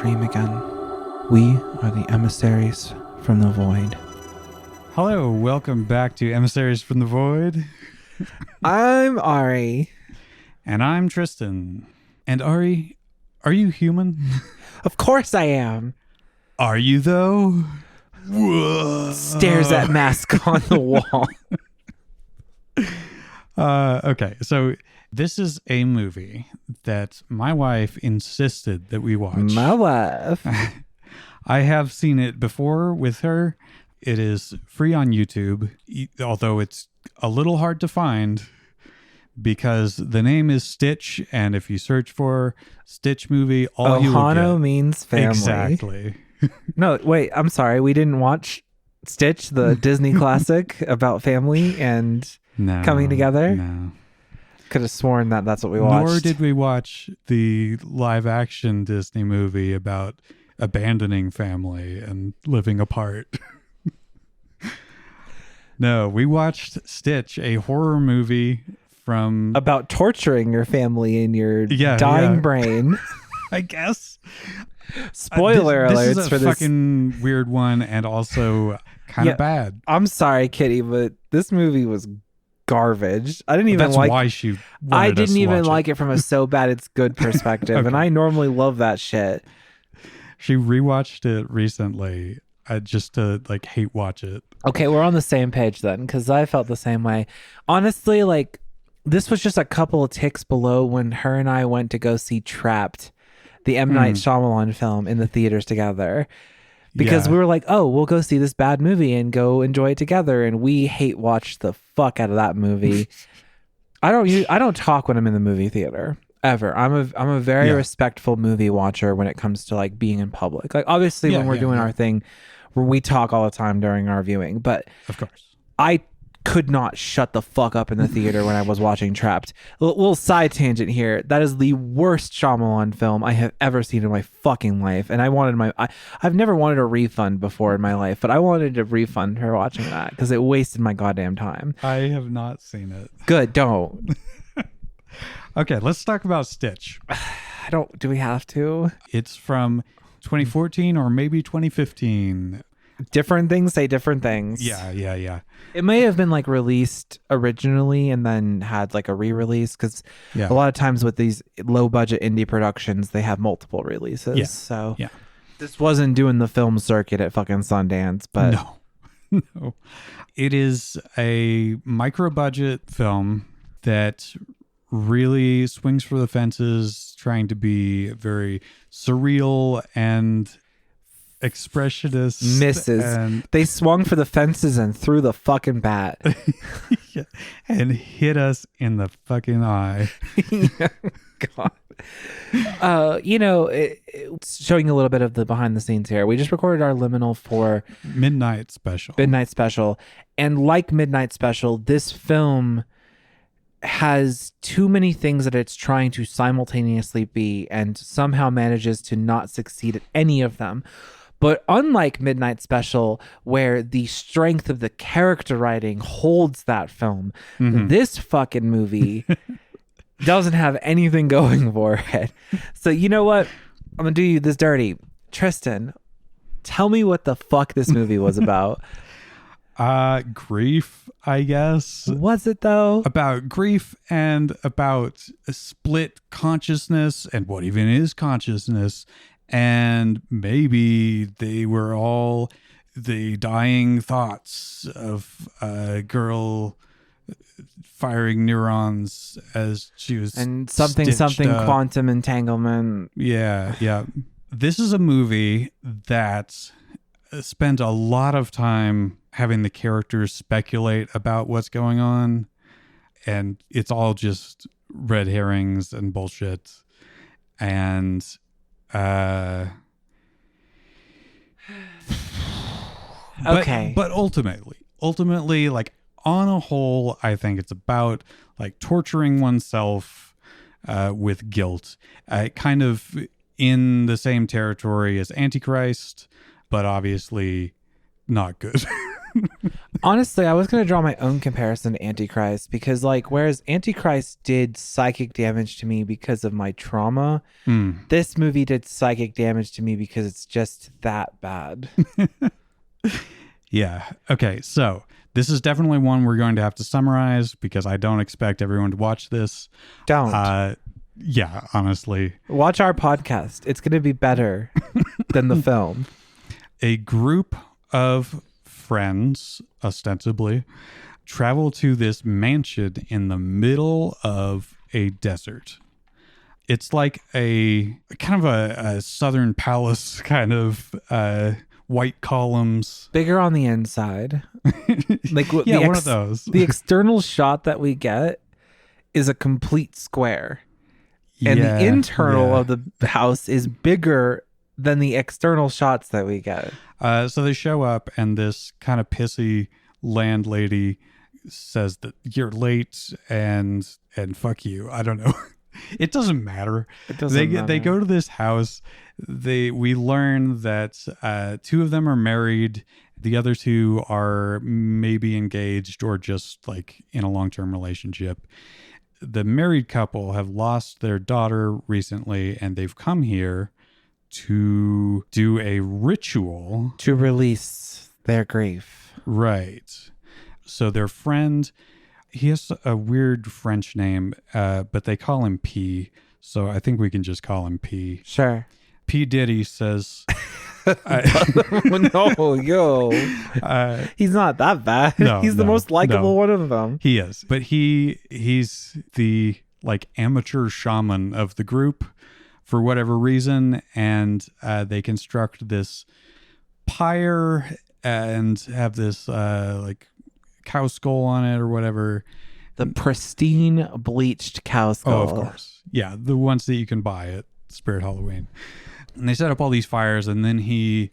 dream again. We are the emissaries from the void. Hello, welcome back to Emissaries from the Void. I'm Ari. And I'm Tristan. And Ari, are you human? Of course I am. Are you though? Stares at mask on the wall. Okay, so this is a movie that my wife insisted that we watch. My wife. I have seen it before with her. It is free on YouTube, although it's a little hard to find because the name is Stitch, and if you search for Stitch movie, all you will Ohano get means family. Exactly. No, wait, I'm sorry. We didn't watch Stitch, the Disney classic about family and coming together. No. Could have sworn that that's what we watched. Nor did we watch the live action Disney movie about abandoning family and living apart. No, we watched Stitch, a horror movie from... about torturing your family in your dying brain. I guess. Spoiler alerts this is a for this. Fucking weird one and also kind of bad. I'm sorry, Kitty, but this movie was garbage. I didn't even That's like... why she wanted I us didn't to even watch like it from a so bad it's good perspective, Okay. and I normally love that shit. She rewatched it recently just to like hate watch it. Okay, we're on the same page then, because I felt the same way. Honestly, like, this was just a couple of ticks below when her and I went to go see Trapped, the M. Night Shyamalan film, in the theaters together. Because we were like, oh, we'll go see this bad movie and go enjoy it together. And we hate watched the fuck out of that movie. I don't talk when I'm in the movie theater ever. I'm a very respectful movie watcher when it comes to like being in public. Like obviously when we're doing our thing, we talk all the time during our viewing. But of course, I could not shut the fuck up in the theater when I was watching Trapped. A little side tangent here. That is the worst Shyamalan film I have ever seen in my fucking life. And I've never wanted a refund before in my life, but I wanted a refund for watching that because it wasted my goddamn time. I have not seen it. Good, don't. Okay, let's talk about Stitch. Do we have to? It's from 2014 or maybe 2015. Different things say different things. Yeah. It may have been like released originally and then had like a re-release because a lot of times with these low budget indie productions, they have multiple releases. Yeah. So yeah. This wasn't doing the film circuit at fucking Sundance, but no. It is a micro budget film that really swings for the fences, trying to be very surreal and expressionist. Misses. They swung for the fences and threw the fucking bat. And hit us in the fucking eye. God. It's showing a little bit of the behind the scenes here. We just recorded our liminal for Midnight Special. And like Midnight Special, this film has too many things that it's trying to simultaneously be and somehow manages to not succeed at any of them. But unlike Midnight Special, where the strength of the character writing holds that film, this fucking movie doesn't have anything going for it. So you know what? I'm going to do you this dirty. Tristan, tell me what the fuck this movie was about. Grief, I guess. Was it though? About grief and about a split consciousness and what even is consciousness. And maybe they were all the dying thoughts of a girl firing neurons as she was something quantum entanglement. Yeah. This is a movie that spent a lot of time having the characters speculate about what's going on, and it's all just red herrings and bullshit. And okay. But ultimately, like on a whole, I think it's about like torturing oneself with guilt, kind of in the same territory as Antichrist, but obviously not good. Honestly, I was going to draw my own comparison to Antichrist because, like, whereas Antichrist did psychic damage to me because of my trauma, this movie did psychic damage to me because it's just that bad. Yeah. Okay. So this is definitely one we're going to have to summarize because I don't expect everyone to watch this. Don't. Yeah, honestly. Watch our podcast. It's going to be better than the film. A group of friends, ostensibly, travel to this mansion in the middle of a desert. It's like a kind of a southern palace kind of white columns. Bigger on the inside. Like Yeah, one of those. The external shot that we get is a complete square. And the internal of the house is bigger than the external shots that we get. So they show up, and this kind of pissy landlady says that you're late and fuck you. I don't know. It doesn't matter. It doesn't matter. They go to this house. We learn that two of them are married. The other two are maybe engaged or just like in a long-term relationship. The married couple have lost their daughter recently, and they've come here to do a ritual to release their grief. Right. So their friend, he has a weird French name, but they call him P. So I think we can just call him P. Sure. P. Diddy says... No, yo. He's not that bad. No, he's the most likable one of them. He is. But he's the like amateur shaman of the group for whatever reason. And they construct this pyre and have this like cow skull on it or whatever. The pristine bleached cow skull. Oh, of course. Yeah, the ones that you can buy at Spirit Halloween. And they set up all these fires, and then he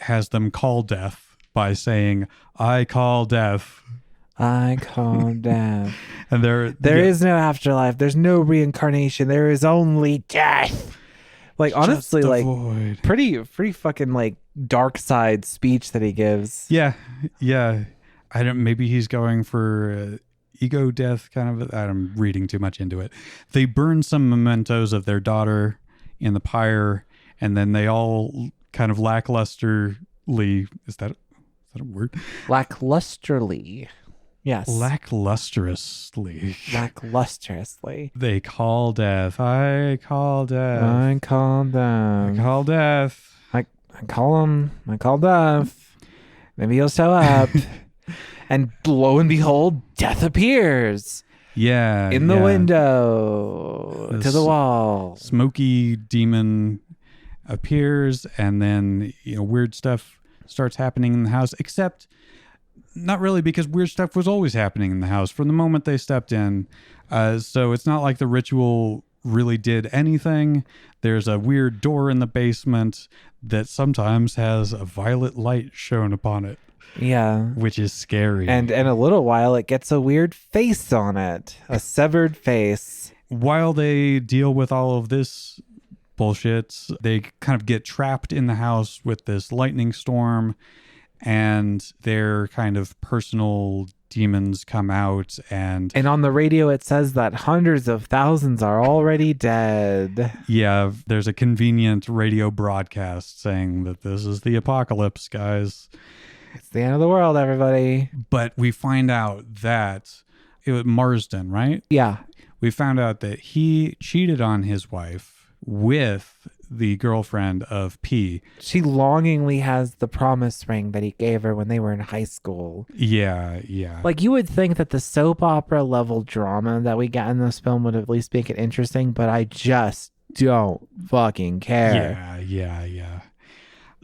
has them call death by saying, "I call death. I call death." And there is no afterlife. There's no reincarnation. There is only death. Like, honestly, like void. pretty fucking like dark side speech that he gives. Yeah. I don't. Maybe he's going for ego death, kind of. I'm reading too much into it. They burn some mementos of their daughter in the pyre, and then they all kind of lacklusterly, is that a word? Lacklusterly. Yes. Lacklustrously. They call death. I call death. I call death. I call death. I call him. I call death. Maybe he'll show up. And lo and behold, death appears. Yeah. In the window, to the wall. Smoky demon appears, and then weird stuff starts happening in the house, except not really, because weird stuff was always happening in the house from the moment they stepped in. So it's not like the ritual really did anything. There's a weird door in the basement that sometimes has a violet light shown upon it. Yeah. Which is scary. And in a little while, it gets a weird face on it. A severed face. While they deal with all of this bullshit, they kind of get trapped in the house with this lightning storm, and their kind of personal demons come out. And on the radio, it says that hundreds of thousands are already dead. Yeah, there's a convenient radio broadcast saying that this is the apocalypse, guys. It's the end of the world, everybody. But we find out that it was Marsden, right? Yeah. We found out that he cheated on his wife with the girlfriend of P. She longingly has the promise ring that he gave her when they were in high school. Yeah. Like, you would think that the soap opera level drama that we got in this film would at least make it interesting, but I just don't fucking care. Yeah.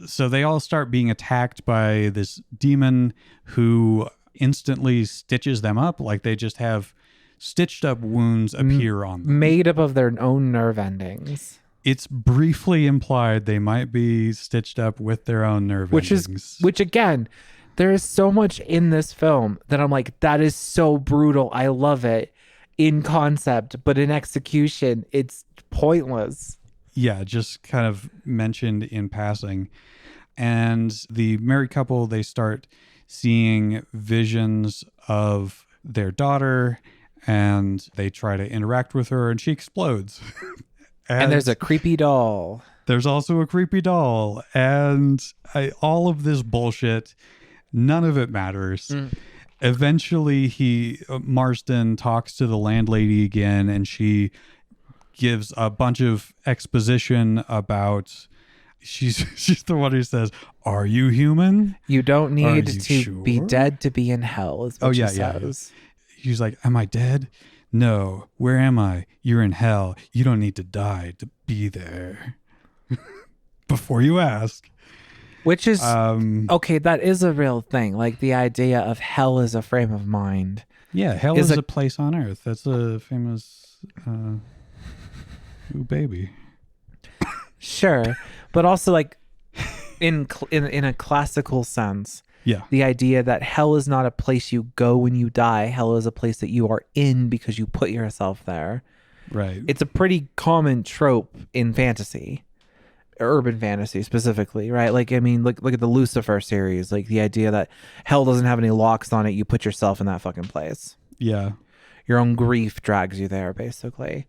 So they all start being attacked by this demon who instantly stitches them up. Like, they just have stitched up wounds appear on them. Made up of their own nerve endings. It's briefly implied they might be stitched up with their own nerve endings. Which again, there is so much in this film that I'm like, that is so brutal. I love it in concept, but in execution, it's pointless. Yeah, just kind of mentioned in passing. And the married couple, they start seeing visions of their daughter, and they try to interact with her, and she explodes. And there's a creepy doll. There's also a creepy doll, and all of this bullshit, none of it matters. Eventually, Marsden talks to the landlady again, and she gives a bunch of exposition about. She's the one who says, "Are you human? You don't need you to be sure? dead to be in hell." Is what she says. She's like, "Am I dead? No. Where am I? You're in hell. You don't need to die to be there." Before you ask. Which is okay. That is a real thing. Like the idea of hell is a frame of mind. Yeah, hell is a place on earth. That's a famous ooh baby. Sure, but also like in a classical sense. Yeah. The idea that hell is not a place you go when you die. Hell is a place that you are in because you put yourself there. Right. It's a pretty common trope in fantasy. Urban fantasy specifically, right? Like, I mean, look at the Lucifer series, like the idea that hell doesn't have any locks on it. You put yourself in that fucking place. Yeah. Your own grief drags you there, basically.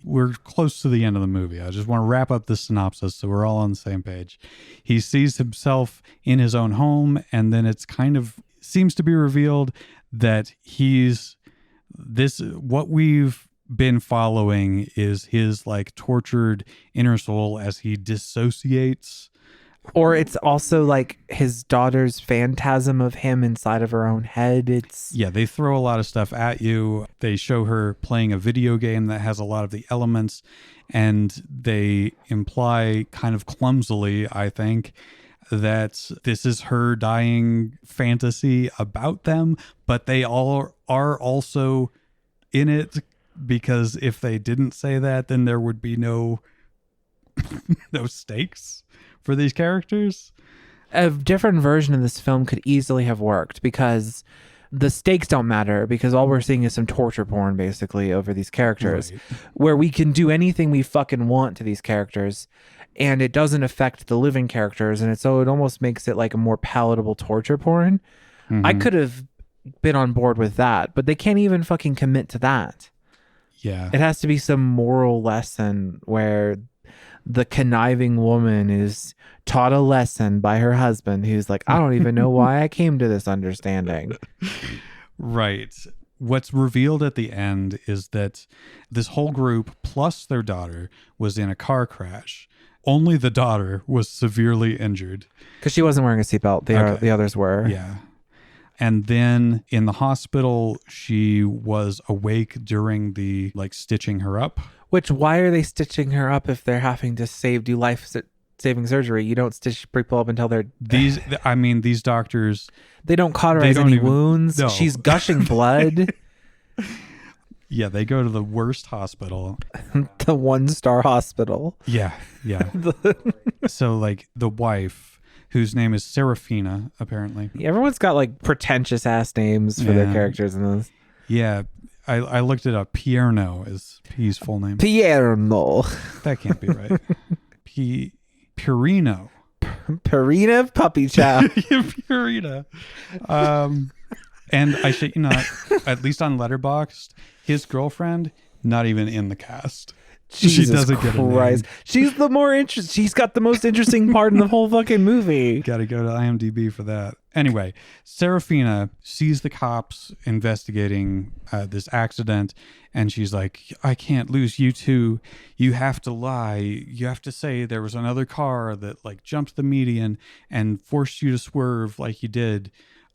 We're close to the end of the movie. I just want to wrap up this synopsis so we're all on the same page. He sees himself in his own home, and then it's kind of seems to be revealed that what we've been following is his like tortured inner soul as he dissociates. Or it's also like his daughter's phantasm of him inside of her own head. They throw a lot of stuff at you. They show her playing a video game that has a lot of the elements, and they imply kind of clumsily, I think, that this is her dying fantasy about them, but they all are also in it, because if they didn't say that, then there would be no stakes for these characters. A different version of this film could easily have worked because the stakes don't matter, because all we're seeing is some torture porn basically over these characters, right, where we can do anything we fucking want to these characters and it doesn't affect the living characters. And so it almost makes it like a more palatable torture porn. Mm-hmm. I could have been on board with that, but they can't even fucking commit to that. Yeah. It has to be some moral lesson where the conniving woman is taught a lesson by her husband who's like, I don't even know why I came to this understanding. Right. What's revealed at the end is that this whole group plus their daughter was in a car crash. Only the daughter was severely injured. Because she wasn't wearing a seatbelt. The others were. Yeah. And then in the hospital, she was awake during the stitching her up. Which, why are they stitching her up if they're having to do life-saving surgery? You don't stitch people up until they're... These doctors... They don't cauterize any wounds. No. She's gushing blood. Yeah, they go to the worst hospital. The 1-star hospital. Yeah. So, the wife... whose name is Serafina, apparently. Everyone's got pretentious ass names for their characters in this. Yeah, I looked it up. Pierno is his full name. Pierno. That can't be right. Purino. Purina Puppy Chow. Purina. And I shit you not, at least on Letterboxd, his girlfriend, not even in the cast. Jesus she doesn't Christ. get a name. She's the more interesting. She's got the most interesting part in the whole fucking movie. Got to go to IMDb for that. Anyway, Serafina sees the cops investigating this accident, and she's like, I can't lose you two. You have to lie. You have to say there was another car that jumped the median and forced you to swerve like you did.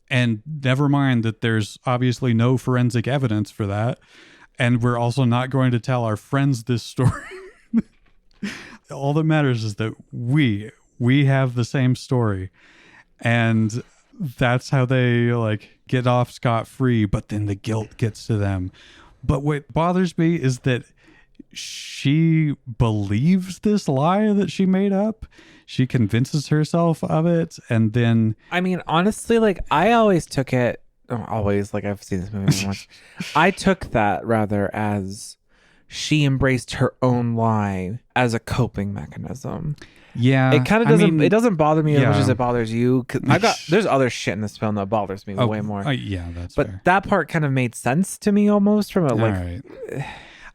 And never mind that there's obviously no forensic evidence for that. And we're also not going to tell our friends this story. All that matters is that we have the same story. And that's how they get off scot-free, but then the guilt gets to them. But what bothers me is that she believes this lie that she made up. She convinces herself of it, and then... I mean, honestly, I always took it... I've seen this movie so much. I took that rather as she embraced her own lie as a coping mechanism. Yeah, It kind of doesn't. It doesn't bother me as much as it bothers you. 'Cause there's other shit in this film that bothers me way more. Yeah, that's but fair. that part kind of made sense to me almost from a All right.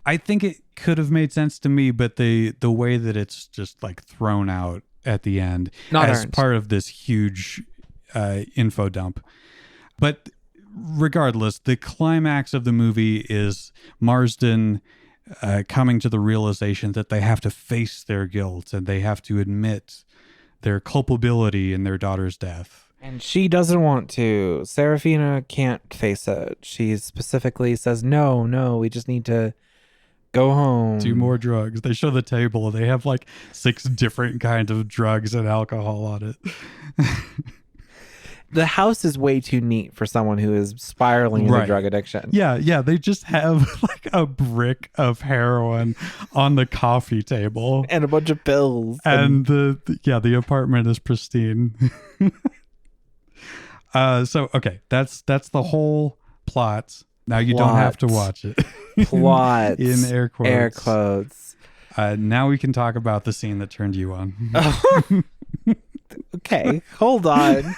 I think it could have made sense to me, but the way that it's just like thrown out at the end Not as earned. part of this huge info dump. But regardless, the climax of the movie is Marsden coming to the realization that they have to face their guilt and they have to admit their culpability in their daughter's death. And she doesn't want to. Serafina can't face it. She specifically says, no, we just need to go home. Do more drugs. They show the table. They have like 6 different kinds of drugs and alcohol on it. The house is way too neat for someone who is spiraling into drug addiction. Yeah. They just have like a brick of heroin on the coffee table and a bunch of pills. And the apartment is pristine. So okay, that's the whole plot. Now you don't have to watch it. Plot in air quotes. Air quotes. Now we can talk about the scene that turned you on. Okay, hold on.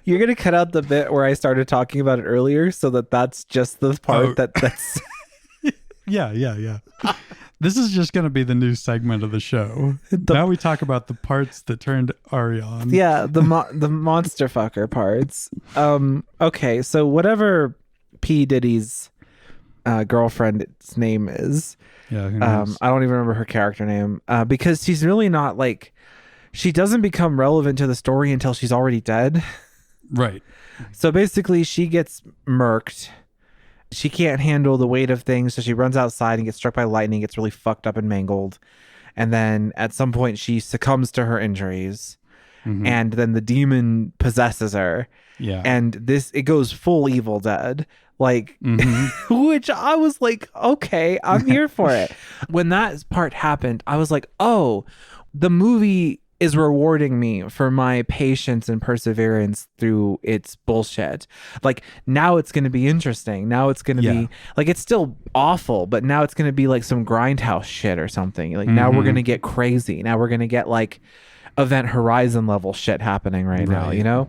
You're gonna cut out the bit where I started talking about it earlier, so that's just the part that's. Yeah. This is just gonna be the new segment of the show. Now we talk about the parts that turned Ari on. Yeah, the monster fucker parts. Okay, so whatever P Diddy's girlfriend's name is. Yeah, who knows? I don't even remember her character name because she's really not like. She doesn't become relevant to the story until she's already dead. Right. So basically she gets murked. She can't handle the weight of things. So she runs outside and gets struck by lightning, gets really fucked up and mangled. And then at some point she succumbs to her injuries. Mm-hmm. And then the demon possesses her. Yeah. And it goes full Evil Dead. Like, which I was like, okay, I'm here for it. When that part happened, I was like, oh, the movie is rewarding me for my patience and perseverance through its bullshit. Like, now it's going to be interesting. Now it's going to be like, it's still awful, but now it's going to be like some grindhouse shit or something. Like, now we're going to get crazy. Now we're going to get like Event Horizon level shit happening right now, you know?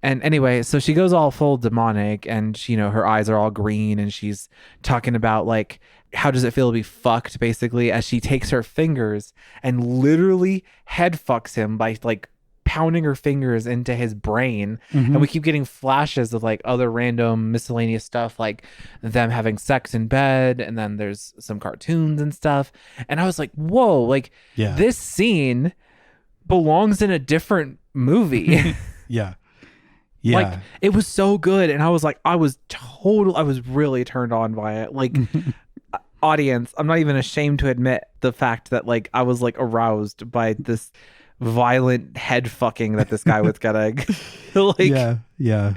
And anyway, so she goes all full demonic and she, her eyes are all green and she's talking about like, how does it feel to be fucked, basically, as she takes her fingers and literally head fucks him by like pounding her fingers into his brain. And we keep getting flashes of like other random miscellaneous stuff, like them having sex in bed. And then there's some cartoons and stuff. And I was like, whoa, like this scene belongs in a different movie. Yeah. Like, it was so good. And I was like, I was really turned on by it. Like, audience, I'm not even ashamed to admit the fact that like I was like aroused by this violent head fucking that this guy was getting. Like, yeah.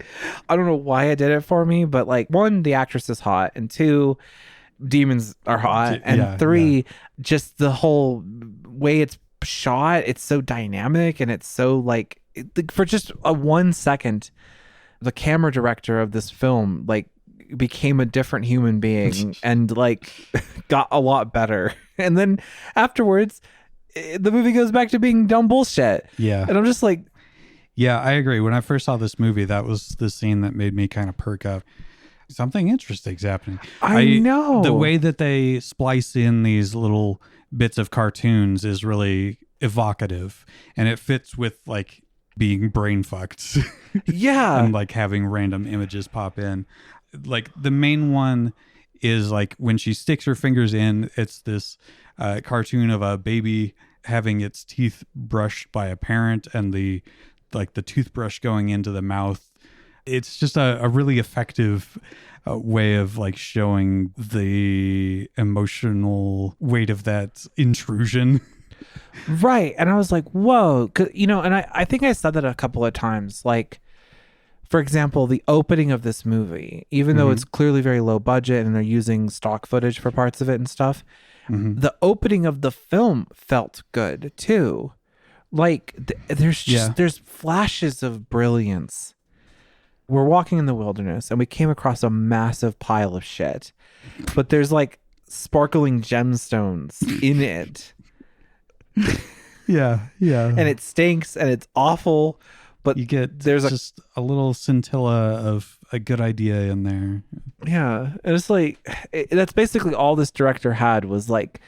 I don't know why it did it for me, but like, 1, the actress is hot, and 2, demons are hot, and 3, just the whole way it's shot, it's so dynamic, and it's so like, for just a 1 second, the camera director of this film like became a different human being and like got a lot better. And then afterwards the movie goes back to being dumb bullshit. Yeah. And I'm just like, yeah, I agree. When I first saw this movie, that was the scene that made me kind of perk up. Something interesting's happening. I know. The way that they splice in these little bits of cartoons is really evocative, and it fits with like being brain fucked. Yeah. And like having random images pop in. Like the main one is like when she sticks her fingers in, it's this cartoon of a baby having its teeth brushed by a parent and the toothbrush going into the mouth. It's just a really effective way of like showing the emotional weight of that intrusion. Right. And I was like, whoa, and I think I said that a couple of times, like, for example, the opening of this movie, even though it's clearly very low budget and they're using stock footage for parts of it and stuff, the opening of the film felt good too. Like there's flashes of brilliance we're walking in the wilderness and we came across a massive pile of shit, but there's like sparkling gemstones in it. Yeah, yeah. And it stinks and it's awful, but You get there's just a little scintilla of a good idea in there. yeah, and it's like that's basically all this director had was like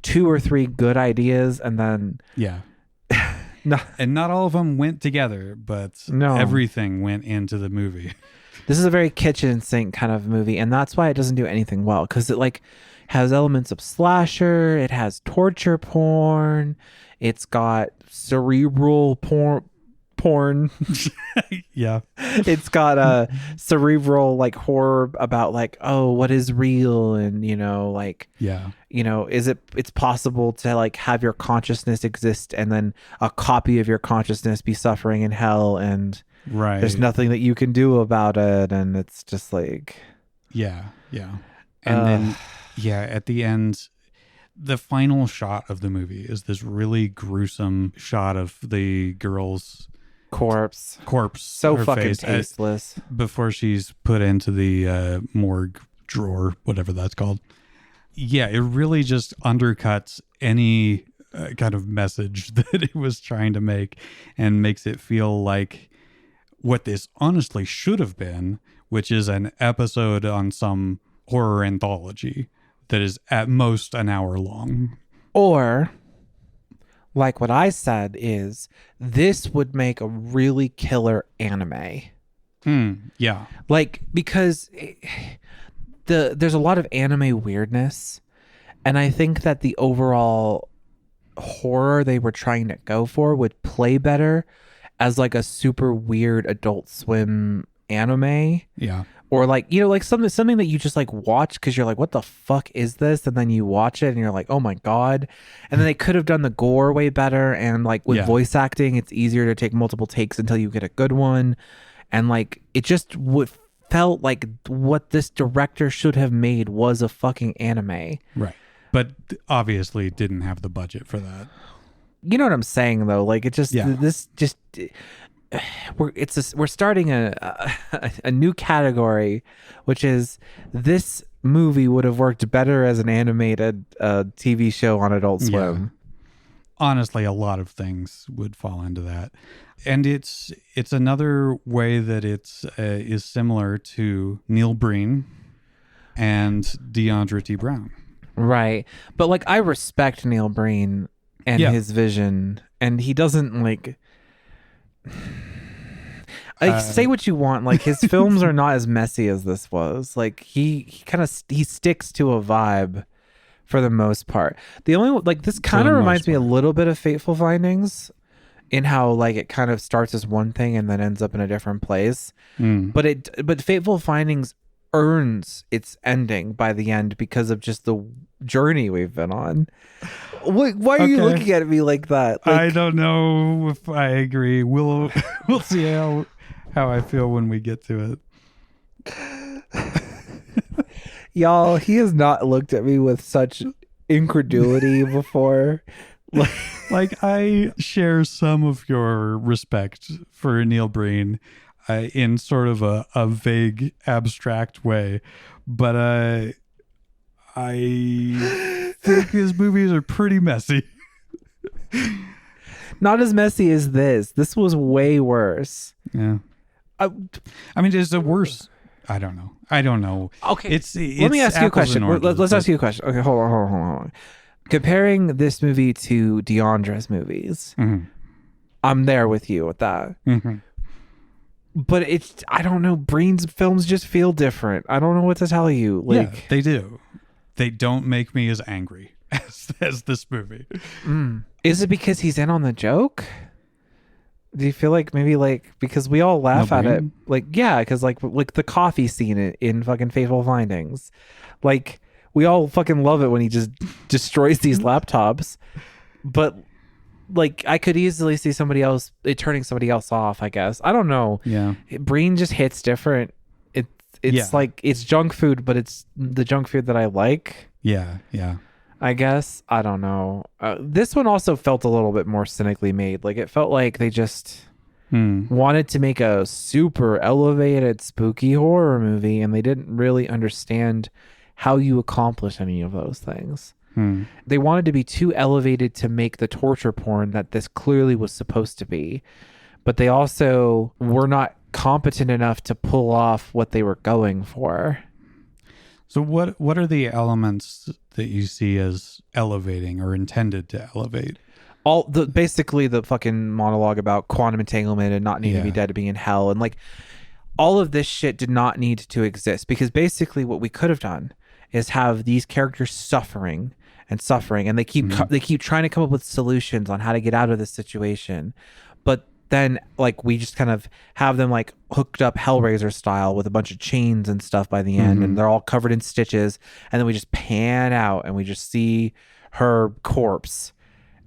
2 or 3 good ideas, and then Yeah. no, And not all of them went together, but No. everything went into the movie. this is a very kitchen sink kind of movie, and that's why it doesn't do anything well, because it like has elements of slasher, it has torture porn, it's got cerebral porn. Yeah. It's got a cerebral like horror about like, oh, what is real, and like, Yeah. it's possible to like have your consciousness exist and then a copy of your consciousness be suffering in hell, and Right. there's nothing that you can do about it, and it's just like, Yeah. Yeah. And then, yeah, at the end, the final shot of the movie is this really gruesome shot of the girl's corpse, corpse. so her fucking face, tasteless. before she's put into the morgue drawer, whatever that's called. Yeah, it really just undercuts any kind of message that it was trying to make, and makes it feel like what this honestly should have been, which is an episode on some horror anthology that is at most an hour long. Or like what I said is, this would make a really killer anime. Yeah. Like, because there's a lot of anime weirdness, and I think that the overall horror they were trying to go for would play better as like a super weird Adult Swim anime. Yeah. Or like, like something that you just like watch because you're like, what the fuck is this? And then you watch it and you're like, oh my God. And then they could have done the gore way better. And like with voice acting, it's easier to take multiple takes until you get a good one. And like, it just felt like what this director should have made was a fucking anime. Right. But obviously didn't have the budget for that. You know what I'm saying though? Like it just, this just... we're starting a new category, which is this movie would have worked better as an animated TV show on Adult Swim. Yeah. Honestly, a lot of things would fall into that, and it's another way that it's is similar to Neil Breen and Deandra T. Brown. Right, but like I respect Neil Breen and his vision, and he doesn't like. Say what you want, like his films are not as messy as this was. Like he kind of sticks to a vibe for the most part. The only like this kind of reminds me a little bit of Fateful Findings in how like it kind of starts as one thing and then ends up in a different place. But Fateful Findings earns its ending by the end because of just the journey we've been on. Why are you looking at me like that? Like, I don't know if I agree. We'll see how I feel when we get to it. Y'all, he has not looked at me with such incredulity before. Like I share some of your respect for Neil Breen in sort of a vague, abstract way, but I think his movies are pretty messy. Not as messy as this. This was way worse. Yeah. I mean, is it worse? I don't know. Okay. It's Let me ask you a question. Let's ask you a question. Okay, hold on. Comparing this movie to Deandra's movies, I'm there with you with that. But I don't know. Breen's films just feel different. I don't know what to tell you. Like, yeah, they do. They don't make me as angry as this movie. Is it because he's in on the joke? Do you feel like maybe like because we all laugh at it? Like, yeah, because like the coffee scene in fucking Fateful Findings, like we all fucking love it when he just destroys these laptops. But like I could easily see it turning somebody else off. I guess I don't know. Yeah, Breen just hits different. It's like it's junk food, but it's the junk food that I like. Yeah. I guess. I don't know. This one also felt a little bit more cynically made. Like it felt like they just wanted to make a super elevated spooky horror movie, and they didn't really understand how you accomplish any of those things. They wanted to be too elevated to make the torture porn that this clearly was supposed to be, but they also were not competent enough to pull off what they were going for. So what are the elements that you see as elevating or intended to elevate? Basically the fucking monologue about quantum entanglement and not needing to be dead to be in hell, and like all of this shit did not need to exist, because basically what we could have done is have these characters suffering, and they keep trying to come up with solutions on how to get out of this situation, but then like we just kind of have them like hooked up Hellraiser style with a bunch of chains and stuff by the end, and they're all covered in stitches, and then we just pan out and we just see her corpse,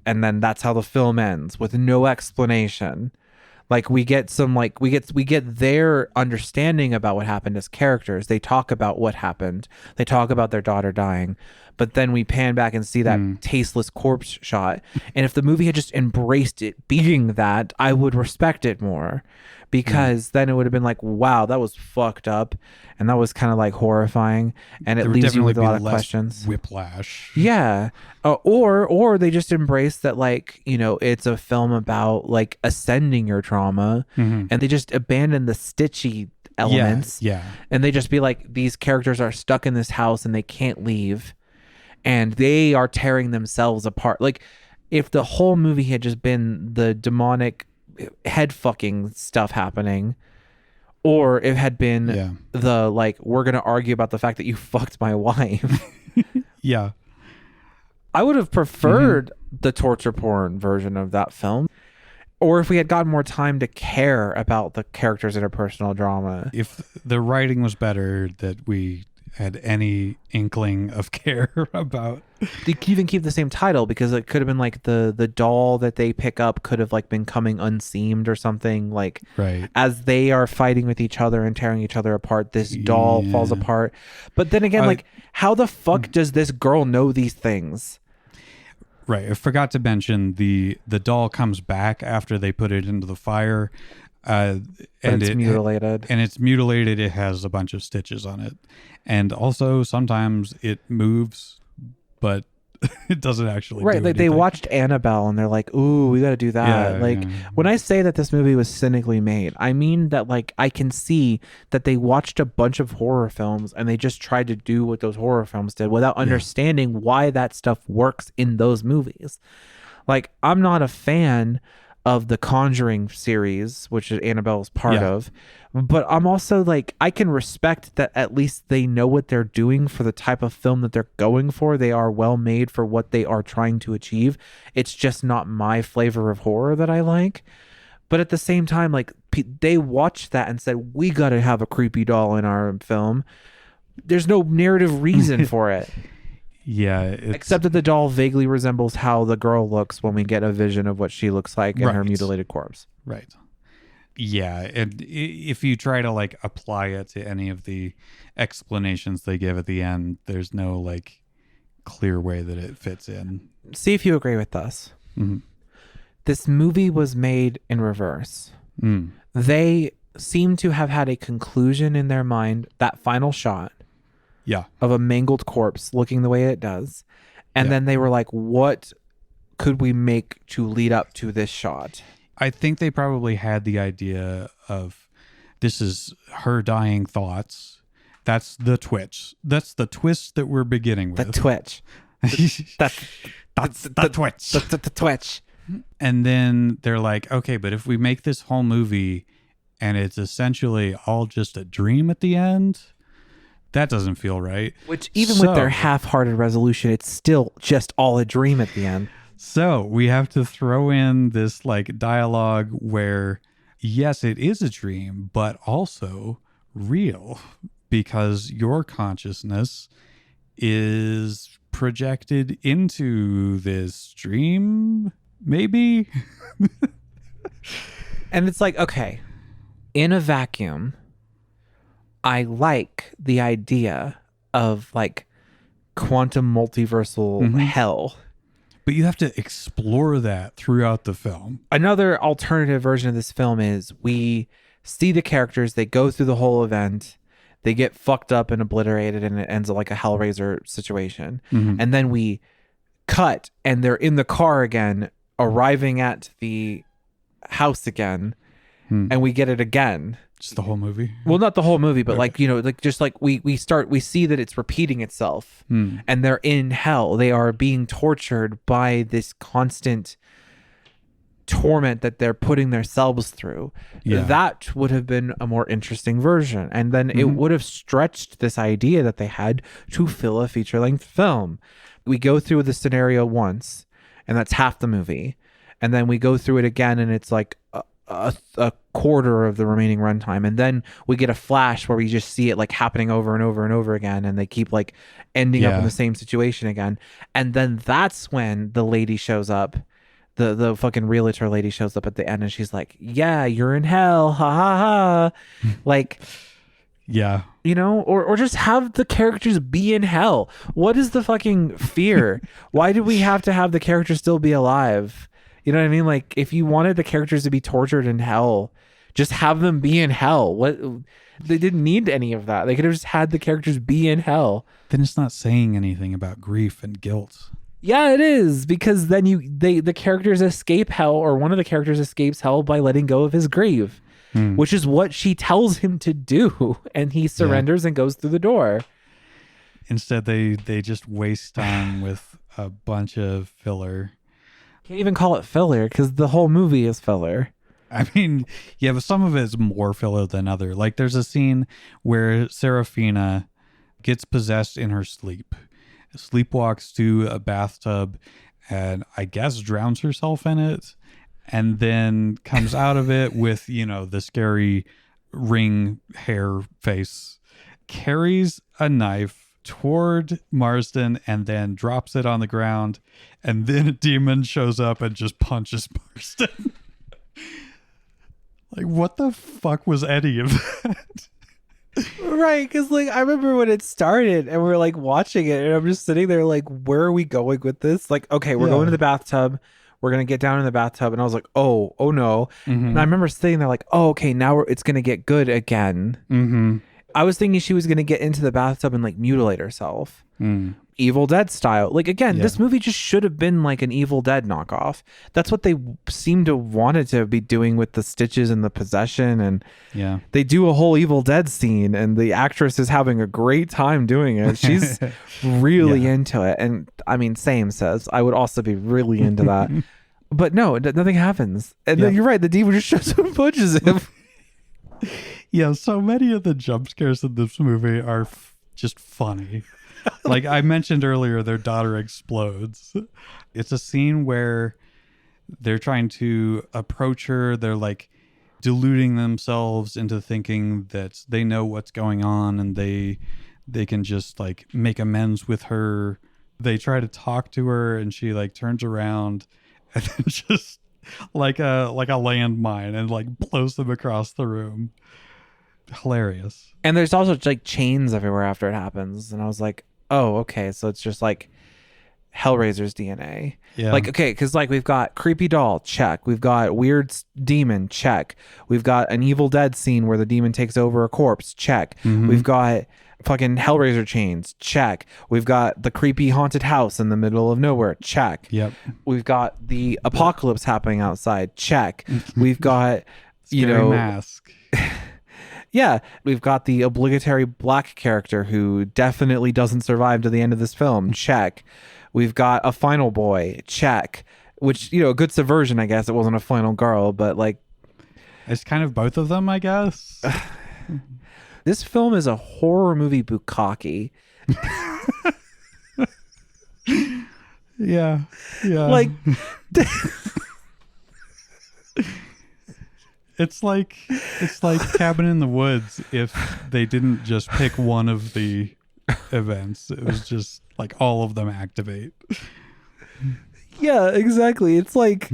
and then that's how the film ends with no explanation. Like we get their understanding about what happened as characters. They talk about what happened. They talk about their daughter dying, but then we pan back and see that tasteless corpse shot. And if the movie had just embraced it being that, I would respect it more, because then it would have been like, wow, that was fucked up, and that was kind of like horrifying, and it leaves you with a lot of questions. Whiplash. Yeah. Or they just embrace that, like, you know, it's a film about like ascending your trauma, and they just abandon the stitchy elements. Yeah. And they just be like, these characters are stuck in this house and they can't leave, and they are tearing themselves apart. Like if the whole movie had just been the demonic head fucking stuff happening, or it had been the like, we're gonna argue about the fact that you fucked my wife. Yeah. I would have preferred the torture porn version of that film, or if we had gotten more time to care about the characters' interpersonal drama. If the writing was better, that we had any inkling of care about. They could even keep the same title, because it could have been like the doll that they pick up could have like been coming unseamed or something, like as they are fighting with each other and tearing each other apart, this doll falls apart. But then again, like how the fuck does this girl know these things? Right. I forgot to mention the doll comes back after they put it into the fire. And it's mutilated. And it's mutilated. It has a bunch of stitches on it. And also sometimes it moves, but it doesn't actually do like anything. They watched Annabelle and they're like, ooh, we got to do that. When I say that this movie was cynically made, I mean that like I can see that they watched a bunch of horror films and they just tried to do what those horror films did without understanding why that stuff works in those movies. Like I'm not a fan of the Conjuring series, which Annabelle is part of, but I'm also like, I can respect that at least they know what they're doing for the type of film that they're going for. They are well made for what they are trying to achieve. It's just not my flavor of horror that I like. But at the same time, like they watched that and said, we got to have a creepy doll in our film. There's no narrative reason for it. Yeah. Except that the doll vaguely resembles how the girl looks when we get a vision of what she looks like in her mutilated corpse. Right. Yeah. And if you try to like apply it to any of the explanations they give at the end, there's no like clear way that it fits in. See if you agree with us. This movie was made in reverse. They seem to have had a conclusion in their mind, that final shot. Of a mangled corpse looking the way it does. And then they were like, what could we make to lead up to this shot? I think they probably had the idea of, this is her dying thoughts. That's the twitch. That's the twist that we're beginning with. The twitch. That's the twitch. The twitch. And then they're like, okay, but if we make this whole movie and it's essentially all just a dream at the end, that doesn't feel right. Which even with their half-hearted resolution, it's still just all a dream at the end. So we have to throw in this like dialogue where, yes, it is a dream, but also real, because your consciousness is projected into this dream, maybe? And it's like, okay, in a vacuum, I like the idea of like quantum multiversal hell. but you have to explore that throughout the film. Another alternative version of this film is we see the characters, they go through the whole event, they get fucked up and obliterated, and it ends up like a Hellraiser situation. And then we cut and they're in the car again, arriving at the house again, and we get it again. Just the whole movie? Well, not the whole movie, but like, you know, like just like we see that it's repeating itself, and they're in hell. They are being tortured by this constant torment that they're putting themselves through. That would have been a more interesting version, and then it would have stretched this idea that they had to fill a feature-length film. We go through the scenario once, and that's half the movie, and then we go through it again, and it's like a quarter of the remaining runtime, and then we get a flash where we just see it like happening over and over and over again, and they keep like ending up in the same situation again. And then that's when the lady shows up, the fucking realtor lady shows up at the end, and she's like, yeah, you're in hell, ha ha ha. Like, yeah, you know, or just have the characters be in hell. What is the fucking fear? Why do we have to have the characters still be alive? You know what I mean? Like, if you wanted the characters to be tortured in hell, just have them be in hell. What? They didn't need any of that. They could have just had the characters be in hell. Then it's not saying anything about grief and guilt. Yeah, it is, because then the characters escape hell, or one of the characters escapes hell by letting go of his grave, which is what she tells him to do, and he surrenders and goes through the door. Instead, they just waste time with a bunch of filler. Can't even call it filler, because the whole movie is filler. I mean, yeah, but some of it is more filler than other. Like, there's a scene where Serafina gets possessed in her sleep, sleepwalks to a bathtub, and I guess drowns herself in it, and then comes out of it with, you know, the scary ring hair face, carries a knife toward Marsden, and then drops it on the ground, and then a demon shows up and just punches Marsden. Like, what the fuck was any of that? Right, because like I remember when it started and we were like watching it, and I'm just sitting there like, where are we going with this? Like, okay, we're going to the bathtub, we're gonna get down in the bathtub, and I was like, oh no. And I remember sitting there like, oh, okay, now it's gonna get good again. I was thinking she was gonna get into the bathtub and like mutilate herself, Evil Dead style. Like, again, this movie just should have been like an Evil Dead knockoff. That's what they seem to wanted to be doing with the stitches and the possession, and they do a whole Evil Dead scene, and the actress is having a great time doing it. She's really into it, and I mean, same says I would also be really into that. But no, nothing happens, and then you're right, the demon just shows up and punches him. Yeah, so many of the jump scares in this movie are just funny. Like I mentioned earlier, their daughter explodes. It's a scene where they're trying to approach her. They're like deluding themselves into thinking that they know what's going on, and they can just like make amends with her. They try to talk to her, and she like turns around and then just like a landmine and like blows them across the room. Hilarious. And there's also like chains everywhere after it happens, and I was like, oh, okay, so it's just like Hellraiser's DNA. Yeah. Like, okay, because like we've got creepy doll, check. We've got weird demon, check. We've got an Evil Dead scene where the demon takes over a corpse, check. We've got fucking Hellraiser chains, check. We've got the creepy haunted house in the middle of nowhere, check. Yep. We've got the apocalypse happening outside, check. We've got, Scary mask. Yeah, we've got the obligatory black character who definitely doesn't survive to the end of this film. Check. We've got a final boy. Check. Which, you know, a good subversion, I guess. It wasn't a final girl, but like... It's kind of both of them, I guess. This film is a horror movie bukkake. Yeah. Like... It's like Cabin in the Woods if they didn't just pick one of the events. It was just like all of them activate. Yeah, exactly. It's like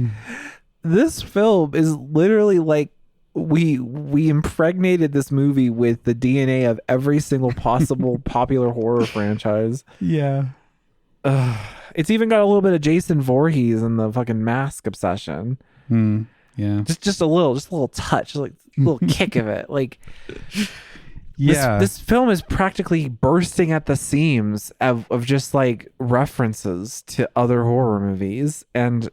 this film is literally like we impregnated this movie with the DNA of every single possible popular horror franchise. Yeah. It's even got a little bit of Jason Voorhees and the fucking mask obsession. Yeah. Just a little touch, like a little kick of it. Like, Yeah. this film is practically bursting at the seams of just like references to other horror movies, and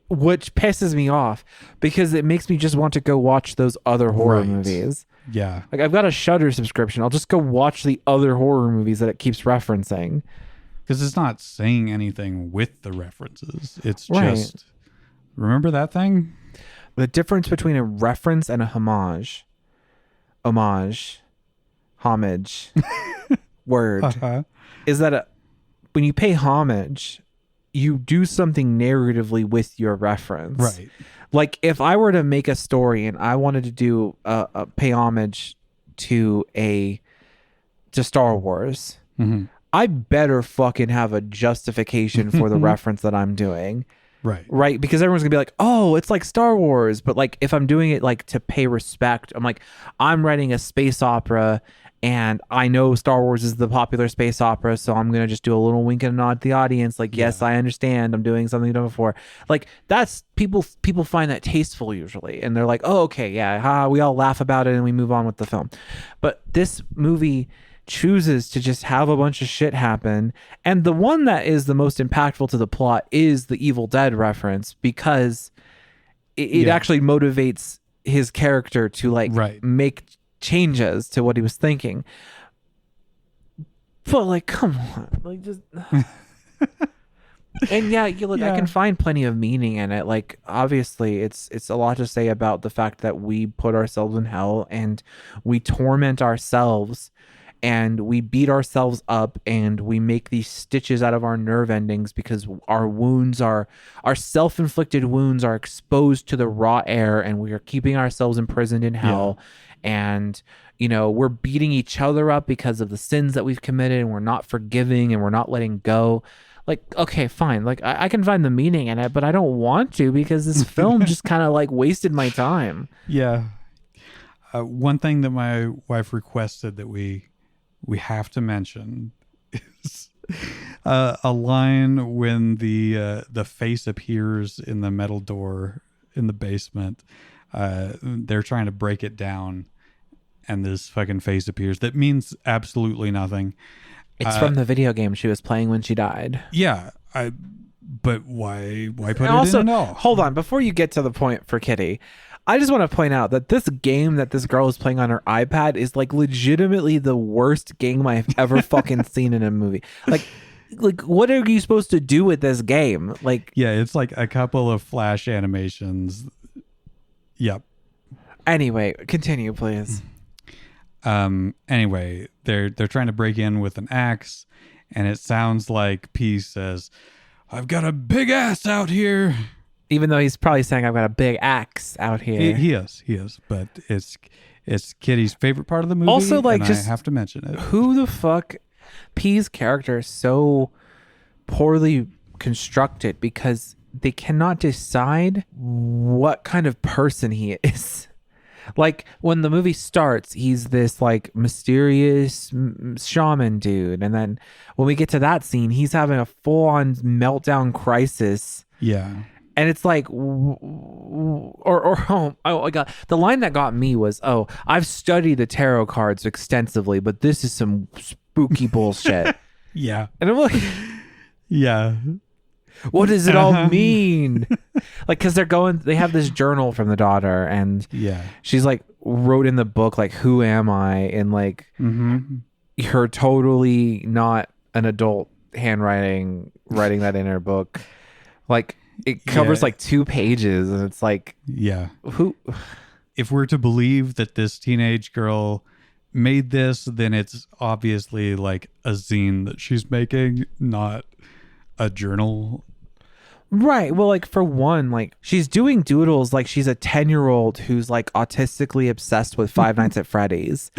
which pisses me off because it makes me just want to go watch those other horror movies. Yeah. Like, I've got a Shudder subscription. I'll just go watch the other horror movies that it keeps referencing. Because it's not saying anything with the references. It's Right. just, remember that thing? The difference between a reference and a homage, word, is that when you pay homage, you do something narratively with your reference. Right. Like, if I were to make a story and I wanted to do pay homage to Star Wars, I better fucking have a justification for the reference that I'm doing. Right. Because everyone's gonna be like, oh, it's like Star Wars. But like, if I'm doing it like to pay respect, I'm like, I'm writing a space opera and I know Star Wars is the popular space opera, so I'm gonna just do a little wink and a nod to the audience, like, yes, I understand, I'm doing something done before. Like, that's people find that tasteful usually, and they're like, oh, okay, yeah, we all laugh about it and we move on with the film. But this movie chooses to just have a bunch of shit happen, and the one that is the most impactful to the plot is the Evil Dead reference, because it actually motivates his character to like make changes to what he was thinking. But like, come on, like, just and I can find plenty of meaning in it. Like, obviously it's a lot to say about the fact that we put ourselves in hell and we torment ourselves and we beat ourselves up and we make these stitches out of our nerve endings because our wounds our self-inflicted wounds are exposed to the raw air, and we are keeping ourselves imprisoned in hell. And we're beating each other up because of the sins that we've committed, and we're not forgiving and we're not letting go. Like, okay, fine, like I can find the meaning in it, but I don't want to, because this film just kind of like wasted my time. One thing that my wife requested that we have to mention is a line when the face appears in the metal door in the basement. They're trying to break it down, and this fucking face appears that means absolutely nothing. It's from the video game she was playing when she died. But why put it also, in at all? Hold on, before you get to the point for Kitty, I just want to point out that this game that this girl is playing on her iPad is like legitimately the worst game I've ever fucking seen in a movie. Like, what are you supposed to do with this game? Like, it's like a couple of flash animations. Yep. Anyway, continue, please. Anyway, they're trying to break in with an axe, and it sounds like P says, "I've got a big ass out here." Even though he's probably saying, "I've got a big axe out here." He is. But it's Kitty's favorite part of the movie. Also, like, and just I have to mention it. Who the fuck? P's character is so poorly constructed because they cannot decide what kind of person he is. Like, when the movie starts, he's this like mysterious shaman dude, and then when we get to that scene, he's having a full-on meltdown crisis. And it's like, oh my God. The line that got me was, "Oh, I've studied the tarot cards extensively, but this is some spooky bullshit." And I'm like, what does it all mean? Like, because they have this journal from the daughter, and she's like wrote in the book, like, who am I? And like her totally not an adult handwriting, writing that in her book. Like, it covers like 2 pages, and it's like, who? If we're to believe that this teenage girl made this, then it's obviously like a zine that she's making, not a journal. Right. Well, like, for one, like, she's doing doodles like she's a 10-year-old who's like autistically obsessed with Five Nights at Freddy's.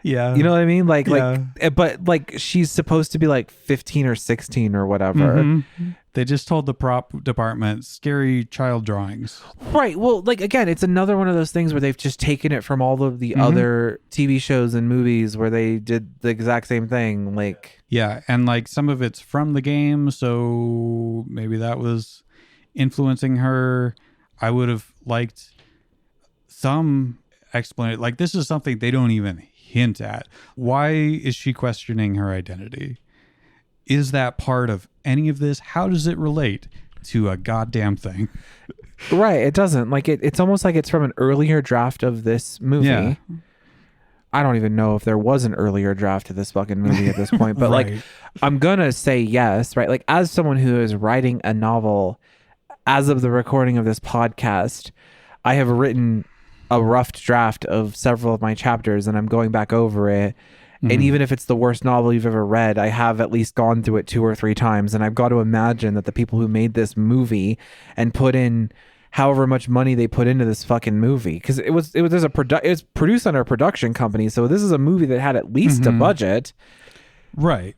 Yeah. You know what I mean? Yeah. But like she's supposed to be like 15 or 16 or whatever. Mm-hmm. They just told the prop department scary child drawings. Right. Well, like again, it's another one of those things where they've just taken it from all of the other TV shows and movies where they did the exact same thing. Like, yeah, and like some of it's from the game, so maybe that was influencing her. I would have liked some explanation. Like this is something they don't even hint at. Why is she questioning her identity? Is that part of any of this? How does it relate to a goddamn thing? right. It doesn't. Like it's almost like it's from an earlier draft of this movie. Yeah. I don't even know if there was an earlier draft of this fucking movie at this point, but Right. like I'm gonna say yes, right? Like as someone who is writing a novel, as of the recording of this podcast, I have written a rough draft of several of my chapters and I'm going back over it. And even if it's the worst novel you've ever read, I have at least gone through it 2 or 3 times. And I've got to imagine that the people who made this movie and put in however much money they put into this fucking movie, because it was produced under a production company, so this is a movie that had at least a budget. Right.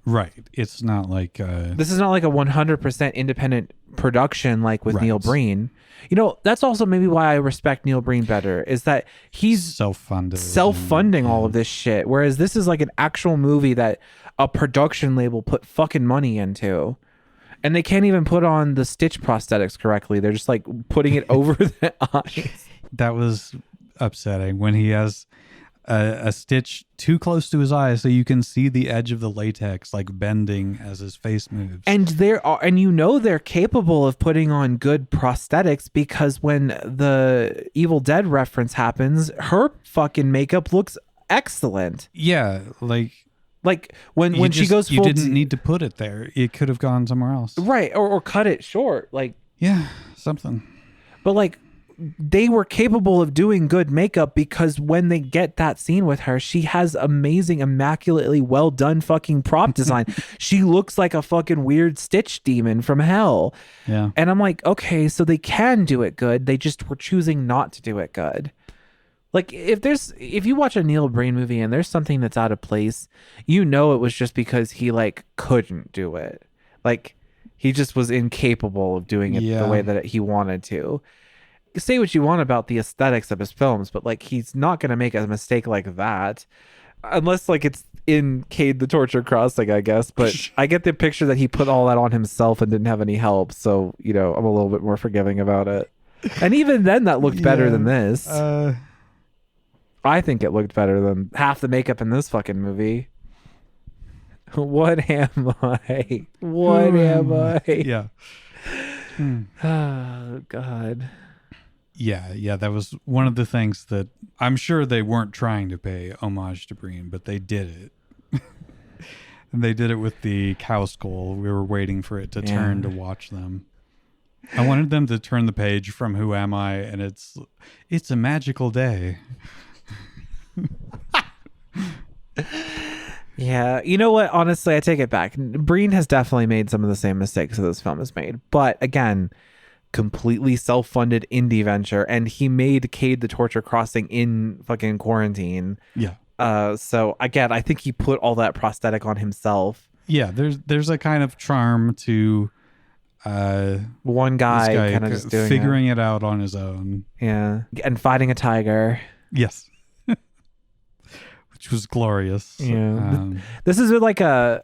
It's not like This is not like a 100% independent production like with Right. Neil Breen. You know, that's also maybe why I respect Neil Breen better, is that he's self-funding all of this shit, whereas this is like an actual movie that a production label put fucking money into. And they can't even put on the stitch prosthetics correctly. They're just like putting it over the eyes. That was upsetting when he has a stitch too close to his eye so you can see the edge of the latex like bending as his face moves. And they're capable of putting on good prosthetics, because when the Evil Dead reference happens, her fucking makeup looks excellent. Yeah, like when she goes full, you didn't need to put it there. It could have gone somewhere else. right, or cut it short, like, Yeah, something. but like they were capable of doing good makeup, because when they get that scene with her, she has amazing, immaculately well done fucking prop design. She looks like a fucking weird Stitch demon from hell. Yeah. And I'm like, okay, so they can do it good. They just were choosing not to do it good. Like if you watch a Neil Breen movie and there's something that's out of place, you know it was just because he like couldn't do it. Like he just was incapable of doing it the way that he wanted to. Say what you want about the aesthetics of his films, but like he's not going to make a mistake like that unless like it's in Cade the Torture Crossing, I guess. But I get the picture that he put all that on himself and didn't have any help. So, you know, I'm a little bit more forgiving about it. And even then that looked better than this. I think it looked better than half the makeup in this fucking movie. What am I? What am I? Yeah. Oh, God. Yeah, that was one of the things that I'm sure they weren't trying to pay homage to Breen, but they did it. And they did it with the cow skull. We were waiting for it to turn to watch them. I wanted them to turn the page from Who Am I? And it's a magical day. Yeah, you know what? Honestly, I take it back. Breen has definitely made some of the same mistakes that this film has made. But again, completely self-funded indie venture, and he made Cade the Torture Crossing in fucking quarantine. Yeah. So again, I think he put all that prosthetic on himself. Yeah, there's a kind of charm to one guy kind of just doing figuring it out on his own. Yeah, and fighting a tiger. Yes. Which was glorious. Yeah. This is like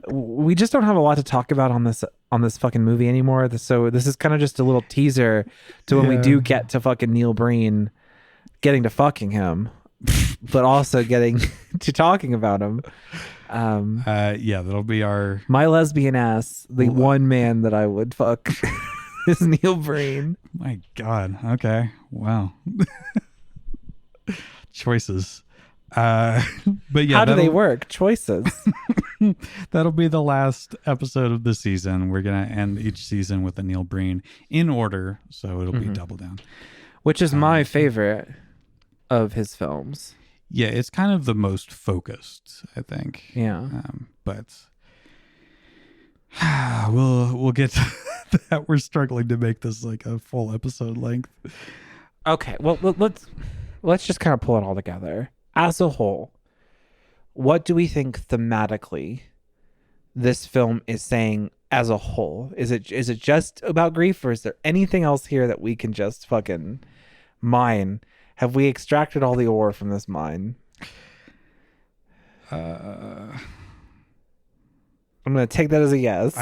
we just don't have a lot to talk about on this fucking movie anymore. So this is kind of just a little teaser to when we do get to fucking Neil Breen getting to fucking him, but also getting to talking about him. That'll be my lesbian ass. The one man that I would fuck is Neil Breen. My God. Okay. Wow. Choices. But yeah, how do they work? Choices. That'll be the last episode of the season. We're gonna end each season with a Neil Breen in order, so it'll be double down, which is my favorite of his films. Yeah, it's kind of the most focused, I think. Yeah, but we'll get to that. We're struggling to make this like a full episode length. Okay, well let's just kind of pull it all together. As a whole, what do we think thematically this film is saying as a whole? Is it just about grief, or is there anything else here that we can just fucking mine? Have we extracted all the ore from this mine? I'm gonna take that as a yes.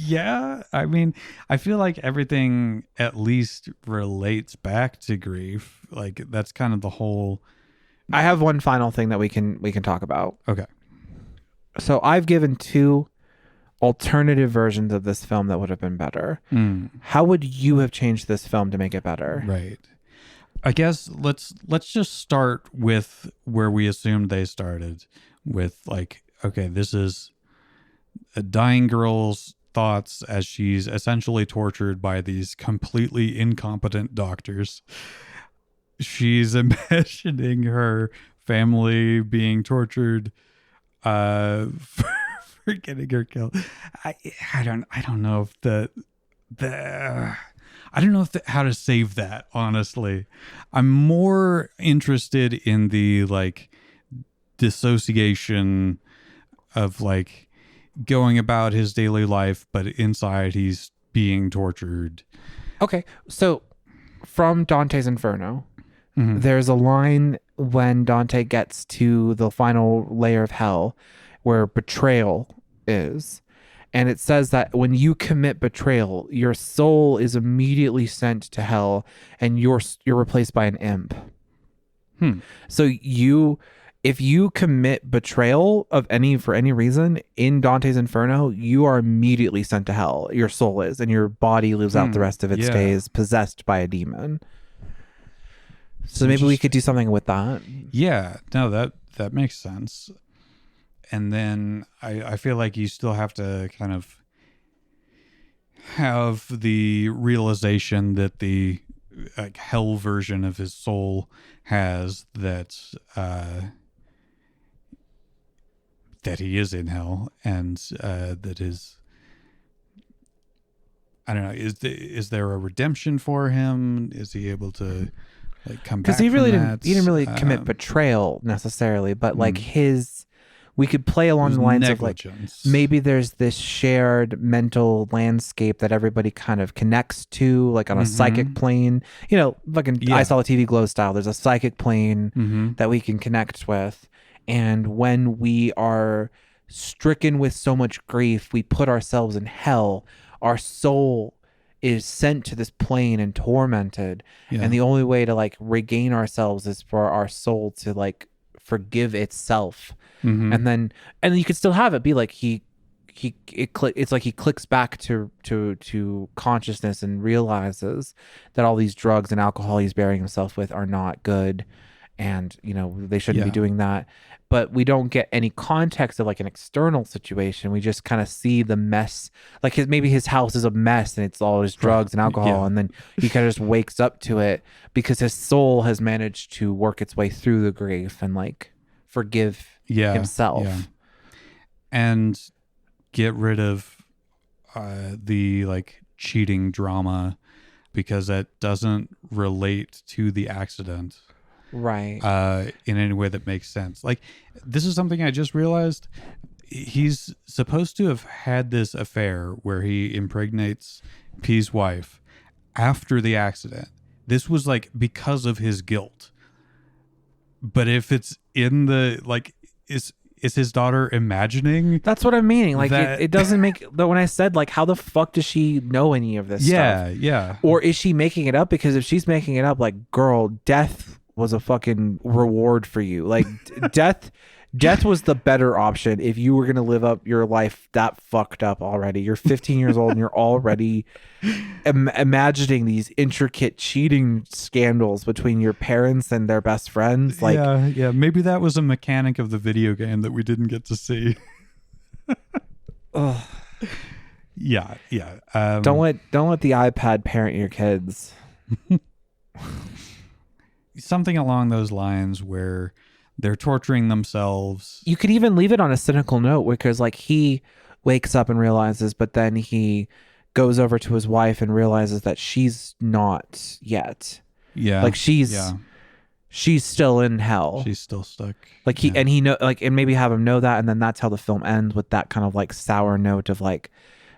Yeah. I mean, I feel like everything at least relates back to grief. Like that's kind of the whole. I have one final thing that we can talk about. Okay. So I've given 2 alternative versions of this film that would have been better. How would you have changed this film to make it better? Right. I guess let's just start with where we assumed they started with, like, okay, this is a dying girl's thoughts as she's essentially tortured by these completely incompetent doctors. She's imagining her family being tortured for getting her killed. I don't know if I don't know if how to save that, honestly. I'm more interested in the like dissociation of like going about his daily life, but inside he's being tortured. Okay, so from Dante's Inferno, there's a line when Dante gets to the final layer of hell where betrayal is. And it says that when you commit betrayal, your soul is immediately sent to hell and you're replaced by an imp. So if you commit betrayal for any reason in Dante's Inferno, you are immediately sent to hell. Your soul is, and your body lives out the rest of its days possessed by a demon. So maybe we could do something with that. Yeah, no, that makes sense. And then I feel like you still have to kind of have the realization that the like hell version of his soul has that he is in hell, and that his, I don't know, is there a redemption for him? Is he able to like come back? Because he didn't really commit betrayal necessarily, but like we could play along the lines of like maybe there's this shared mental landscape that everybody kind of connects to, like on a psychic plane. You know, fucking I Saw a TV Glow style. There's a psychic plane that we can connect with, and when we are stricken with so much grief, we put ourselves in hell. Our soul is sent to this plane and tormented, and the only way to like regain ourselves is for our soul to like forgive itself. And then you could still have it be like it's like he clicks back to consciousness and realizes that all these drugs and alcohol he's burying himself with are not good, and you know they shouldn't be doing that. But we don't get any context of like an external situation. We just kind of see the mess, like maybe his house is a mess and it's all his drugs and alcohol, and then he kind of just wakes up to it because his soul has managed to work its way through the grief and like forgive himself and get rid of the like cheating drama because that doesn't relate to the accident in any way that makes sense. Like, this is something I just realized. He's supposed to have had this affair where he impregnates P's wife after the accident. This was like because of his guilt. But if it's in the like, is his daughter imagining? That's what I'm meaning. Like it doesn't make. But when I said like, how the fuck does she know any of this stuff? Yeah. Or is she making it up? Because if she's making it up, like, girl, death was a fucking reward for you. Like death was the better option if you were gonna live up your life that fucked up already. You're 15 years old and you're already imagining these intricate cheating scandals between your parents and their best friends. Like, yeah. Maybe that was a mechanic of the video game that we didn't get to see. Yeah. Don't let the iPad parent your kids. Something along those lines where they're torturing themselves. You could even leave it on a cynical note because like he wakes up and realizes, but then he goes over to his wife and realizes that she's not yet. Yeah. Like she's she's still in hell. She's still stuck. Like he know, like, and maybe have him know that, and then that's how the film ends, with that kind of like sour note of like,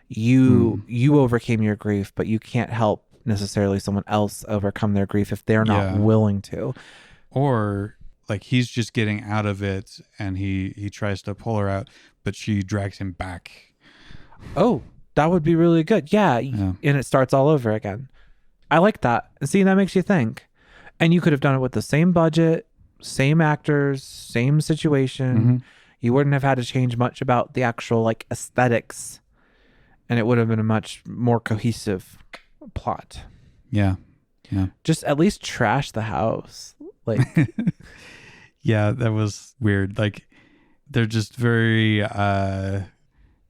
you overcame your grief, but you can't help necessarily someone else overcome their grief if they're not willing to. Or like he's just getting out of it, and he tries to pull her out, but she drags him back. Oh, that would be really good. Yeah. And it starts all over again. I like that. See, that makes you think. And you could have done it with the same budget, same actors, same situation. You wouldn't have had to change much about the actual like aesthetics, and it would have been a much more cohesive plot. Yeah. Just at least trash the house. Like, yeah, that was weird. Like, they're just very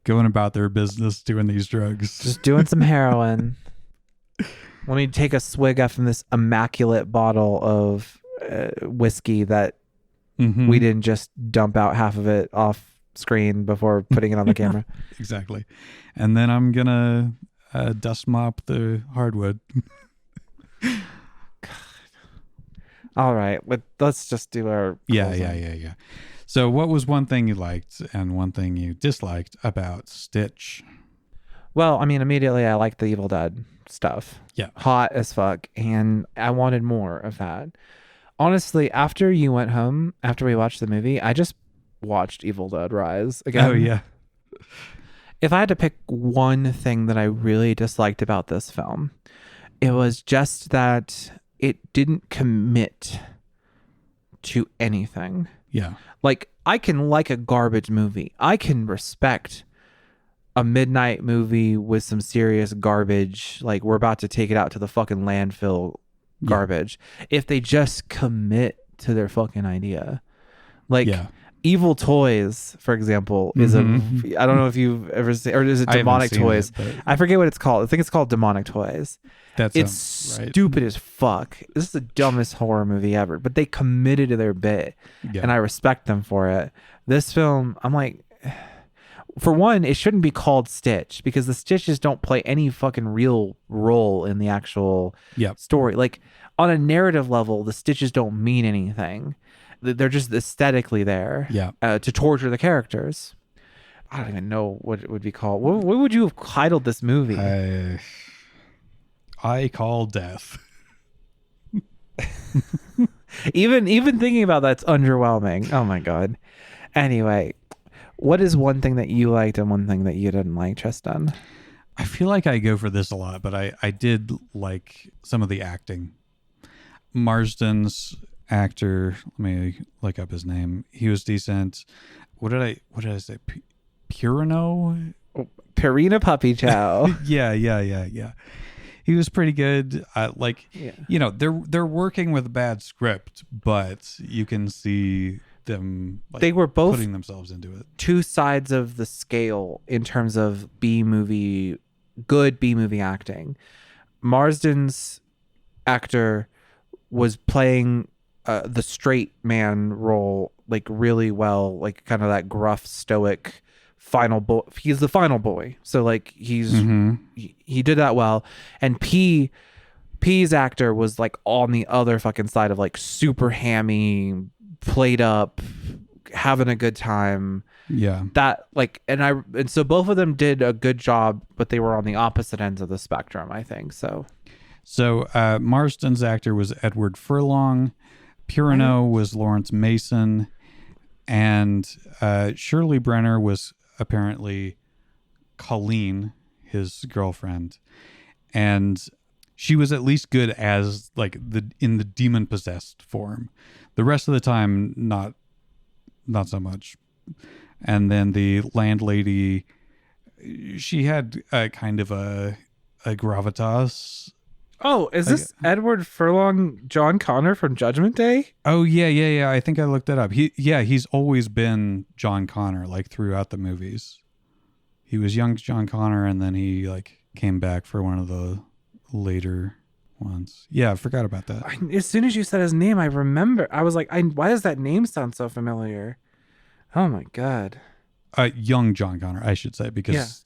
going about their business doing these drugs. Just doing some heroin. Let me take a swig from this immaculate bottle of whiskey that we didn't just dump out half of it off screen before putting it on the camera. Exactly. And then I'm going to dust mop the hardwood. All right. Let's just do our closing. Yeah. So what was one thing you liked and one thing you disliked about Stitch? Well, I mean, immediately I liked the Evil Dead stuff. Yeah. Hot as fuck. And I wanted more of that. Honestly, after you went home, after we watched the movie, I just watched Evil Dead Rise again. Oh, yeah. If I had to pick one thing that I really disliked about this film, it was just that it didn't commit to anything. Yeah. Like, I can like a garbage movie. I can respect a midnight movie with some serious garbage, like we're about to take it out to the fucking landfill garbage, if they just commit to their fucking idea. Like Evil Toys, for example, is I don't know if you've ever seen, or is it Demonic Toys? I forget what it's called. I think it's called Demonic Toys. It's stupid as fuck. This is the dumbest horror movie ever, but they committed to their bit, and I respect them for it. This film, I'm like, for one, it shouldn't be called Stitch, because the Stitches don't play any fucking real role in the actual story. Like, on a narrative level, the Stitches don't mean anything. They're just aesthetically there to torture the characters. I don't even know what it would be called. What would you have titled this movie? I call death. Even thinking about that's underwhelming. Oh my God. Anyway, what is one thing that you liked and one thing that you didn't like, Tristan? I feel like I go for this a lot, but I did like some of the acting. Marsden's actor, let me look up his name. He was decent. What did I say? Purino? Purina Puppy Chow. Yeah. He was pretty good. You know, they're working with a bad script, but you can see them. Like, they were both putting themselves into it. Two sides of the scale in terms of good B movie acting. Marsden's actor was playing the straight man role like really well, like kind of that gruff, stoic final boy. He's the final boy, so like he did that well. And P's actor was like on the other fucking side of like super hammy, played up, having a good time. That like, and so both of them did a good job, but they were on the opposite ends of the spectrum, I think. So Marsden's actor was Edward Furlong. Purino was Lawrence Mason, and Shirley Brenner was apparently Colleen, his girlfriend, and she was at least good as like in the demon possessed form. The rest of the time, not so much. And then the landlady, she had kind of a gravitas. Oh, is this Edward Furlong, John Connor from Judgment Day? Oh, yeah. I think I looked that up. He's always been John Connor, like throughout the movies. He was young John Connor, and then he like came back for one of the later ones. Yeah, I forgot about that. As soon as you said his name, I remember. I was like, why does that name sound so familiar? Oh my God. Young John Connor, I should say, because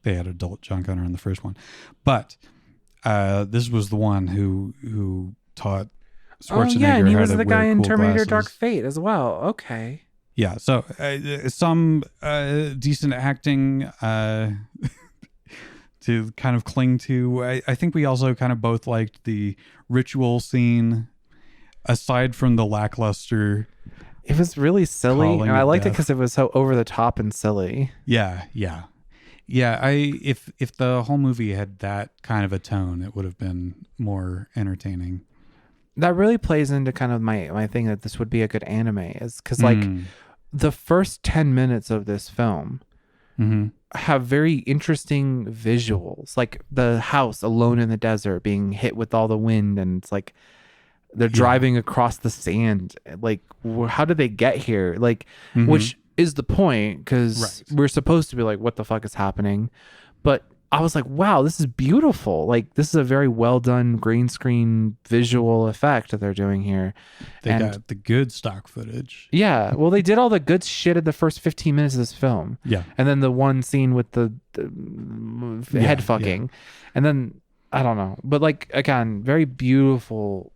they had adult John Connor in the first one. But this was the one who taught Oh yeah, and he was had to the wear guy in cool Terminator glasses. Dark Fate as well. Okay. Yeah, so some decent acting to kind of cling to. I think we also kind of both liked the ritual scene, aside from the lackluster. It was really silly, Calling and I of liked it death. because it was so over the top and silly. Yeah. If the whole movie had that kind of a tone, it would have been more entertaining. That really plays into kind of my thing that this would be a good anime, is because like the first 10 minutes of this film Mm-hmm. have very interesting visuals, like the house alone in the desert being hit with all the wind, and it's like they're driving across the sand. Like, how did they get here? Like, which is the point, because we're supposed to be like, what the fuck is happening? But I was like, wow, this is beautiful. Like, this is a very well done green screen visual effect that they're doing here. They got the good stock footage. Yeah, well, they did all the good shit in the first 15 minutes of this film. Yeah. And then the one scene with the head fucking. Yeah. And then, I don't know. But, like, again, very beautiful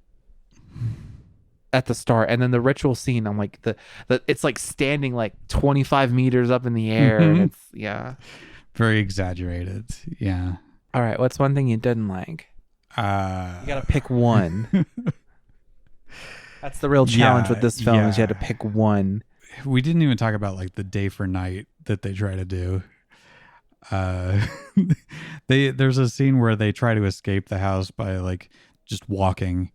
at the start. And then the ritual scene, I'm like, it's like standing like 25 meters up in the air. And it's, yeah. Very exaggerated. Yeah. All right, what's one thing you didn't like? You got to pick one. That's the real challenge with this film, is you had to pick one. We didn't even talk about like the day for night that they try to do. There's a scene where they try to escape the house by like just walking,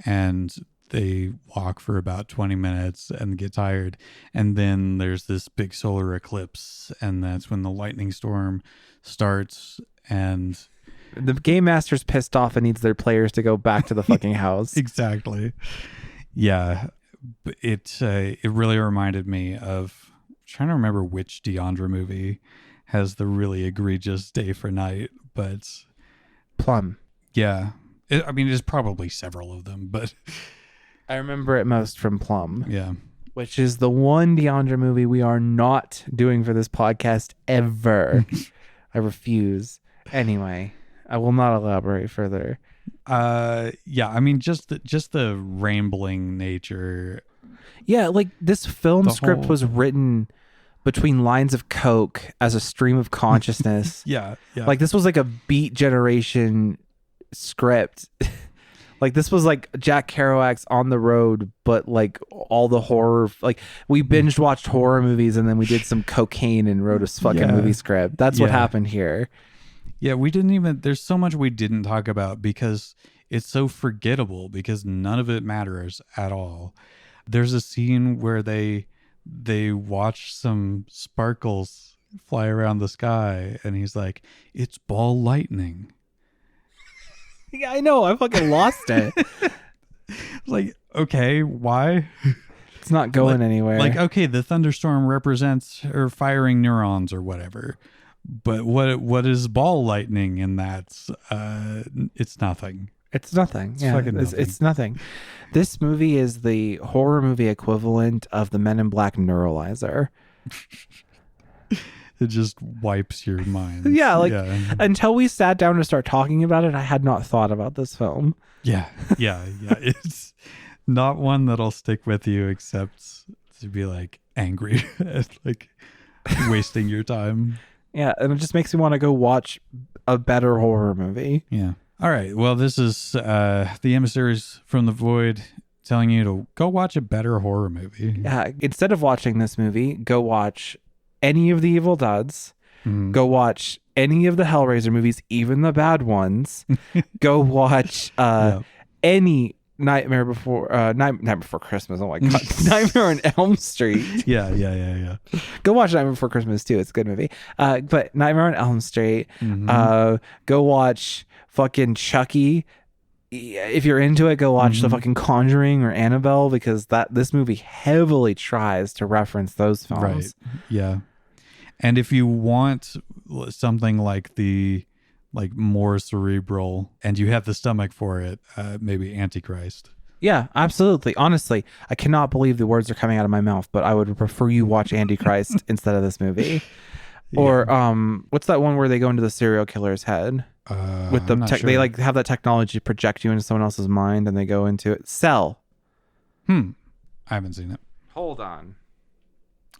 and they walk for about 20 minutes and get tired, and then there's this big solar eclipse, and that's when the lightning storm starts, and the game master's pissed off and needs their players to go back to the fucking house. Exactly. Yeah, it really reminded me of, I'm trying to remember which Deandra movie has the really egregious day for night, but Plum. Yeah, I mean, there's probably several of them, but I remember it most from Plum. Yeah. Which is the one Deandra movie we are not doing for this podcast ever. I refuse. Anyway, I will not elaborate further. Yeah, I mean, just the rambling nature. Yeah, like this film script was written between lines of coke as a stream of consciousness. Yeah. Like this was like a Beat Generation script. Like this was like Jack Kerouac's On the Road, but like all the horror, like we binge watched horror movies and then we did some cocaine and wrote a fucking movie script. That's what happened here. Yeah, there's so much we didn't talk about because it's so forgettable, because none of it matters at all. There's a scene where they watch some sparkles fly around the sky, and he's like, "It's ball lightning." Yeah, I know. I fucking lost it. Like, okay, why? It's not going anywhere. Like, okay, the thunderstorm represents or firing neurons or whatever. But what is ball lightning in that? It's nothing. It's nothing. It's fucking nothing. It's nothing. This movie is the horror movie equivalent of the Men in Black Neuralizer. It just wipes your mind. Yeah, until we sat down to start talking about it, I had not thought about this film. Yeah. It's not one that'll stick with you, except to be like angry at like wasting your time. Yeah, and it just makes me want to go watch a better horror movie. Yeah. All right. Well, this is the Emissaries from the Void telling you to go watch a better horror movie. Yeah. Instead of watching this movie, go watch any of the Evil Deads. Go watch any of the Hellraiser movies, even the bad ones. Go watch any Nightmare Before Christmas. Oh my god, Nightmare on Elm Street. Yeah. Go watch Nightmare Before Christmas too. It's a good movie. But Nightmare on Elm Street. Go watch fucking Chucky. If you're into it, go watch the fucking Conjuring or Annabelle, because this movie heavily tries to reference those films. Right. Yeah. And if you want something like more cerebral and you have the stomach for it, maybe Antichrist. Yeah, absolutely. Honestly, I cannot believe the words are coming out of my mouth, but I would prefer you watch Antichrist instead of this movie. Yeah. Or what's that one where they go into the serial killer's head? With the I'm not tech, sure. they like have that technology to project you into someone else's mind, and they go into it. Cell. I haven't seen it. Hold on.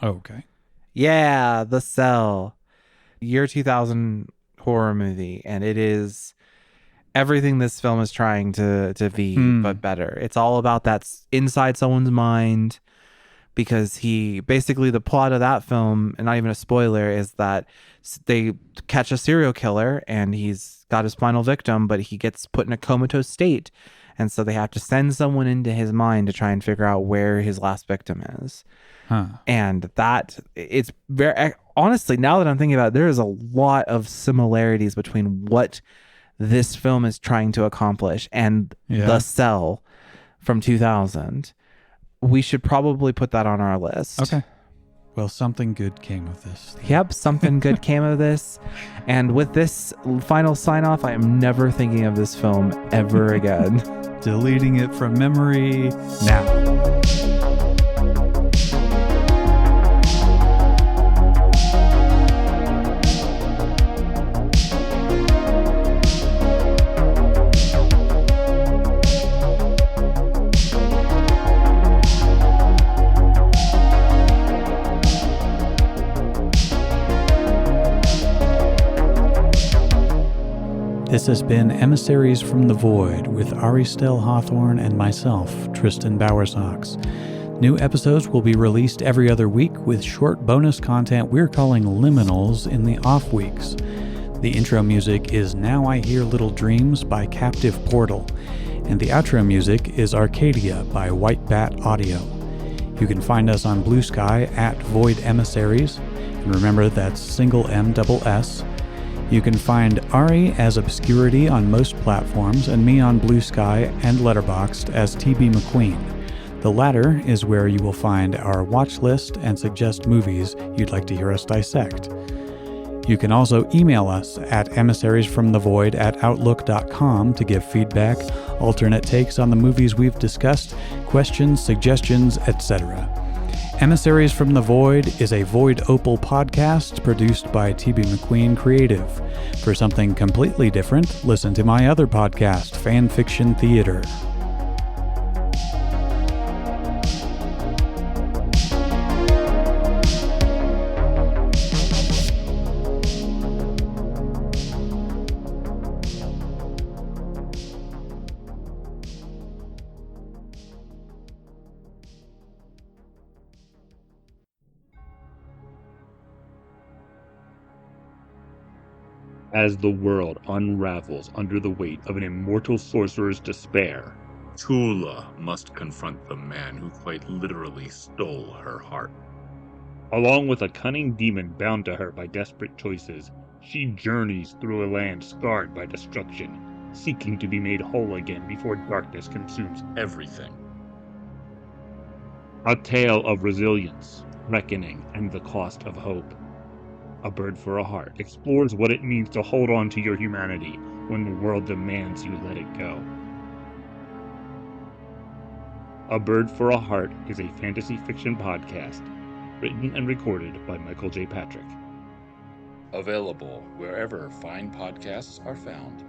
Oh, okay. Yeah, The Cell. Year 2000 horror movie, and it is everything this film is trying to be, but better. It's all about that inside someone's mind, because he basically, the plot of that film, and not even a spoiler, is that they catch a serial killer and he's got his final victim, but he gets put in a comatose state, and so they have to send someone into his mind to try and figure out where his last victim is. And that, it's very, honestly, now that I'm thinking about it, there is a lot of similarities between what this film is trying to accomplish and The Cell from 2000. We should probably put that on our list. Okay. Well, something good came of this. Yep, something good came of this. And with this final sign off, I am never thinking of this film ever again. Deleting it from memory now. This has been Emissaries from the Void with Ari Stell Hawthorne and myself, Tristan Bowersox. New episodes will be released every other week with short bonus content we're calling liminals in the off weeks. The intro music is Now I Hear Little Dreams by Captive Portal, and the outro music is Arcadia by White Bat Audio. You can find us on Blue Sky at Void Emissaries, and remember that's single M double S. You can find Ari as Obscurity on most platforms and me on Blue Sky and Letterboxd as TB McQueen. The latter is where you will find our watch list and suggest movies you'd like to hear us dissect. You can also email us at emissariesfromthevoid@outlook.com to give feedback, alternate takes on the movies we've discussed, questions, suggestions, etc. Emissaries from the Void is a Void Opal podcast produced by TB McQueen Creative. For something completely different, listen to my other podcast, Fan Fiction Theater. As the world unravels under the weight of an immortal sorcerer's despair, Tula must confront the man who quite literally stole her heart. along with a cunning demon bound to her by desperate choices, she journeys through a land scarred by destruction, seeking to be made whole again before darkness consumes everything. A tale of resilience, reckoning, and the cost of hope. A Bird for a Heart explores what it means to hold on to your humanity when the world demands you let it go. A Bird for a Heart is a fantasy fiction podcast, written and recorded by Michael J. Patrick. Available wherever fine podcasts are found.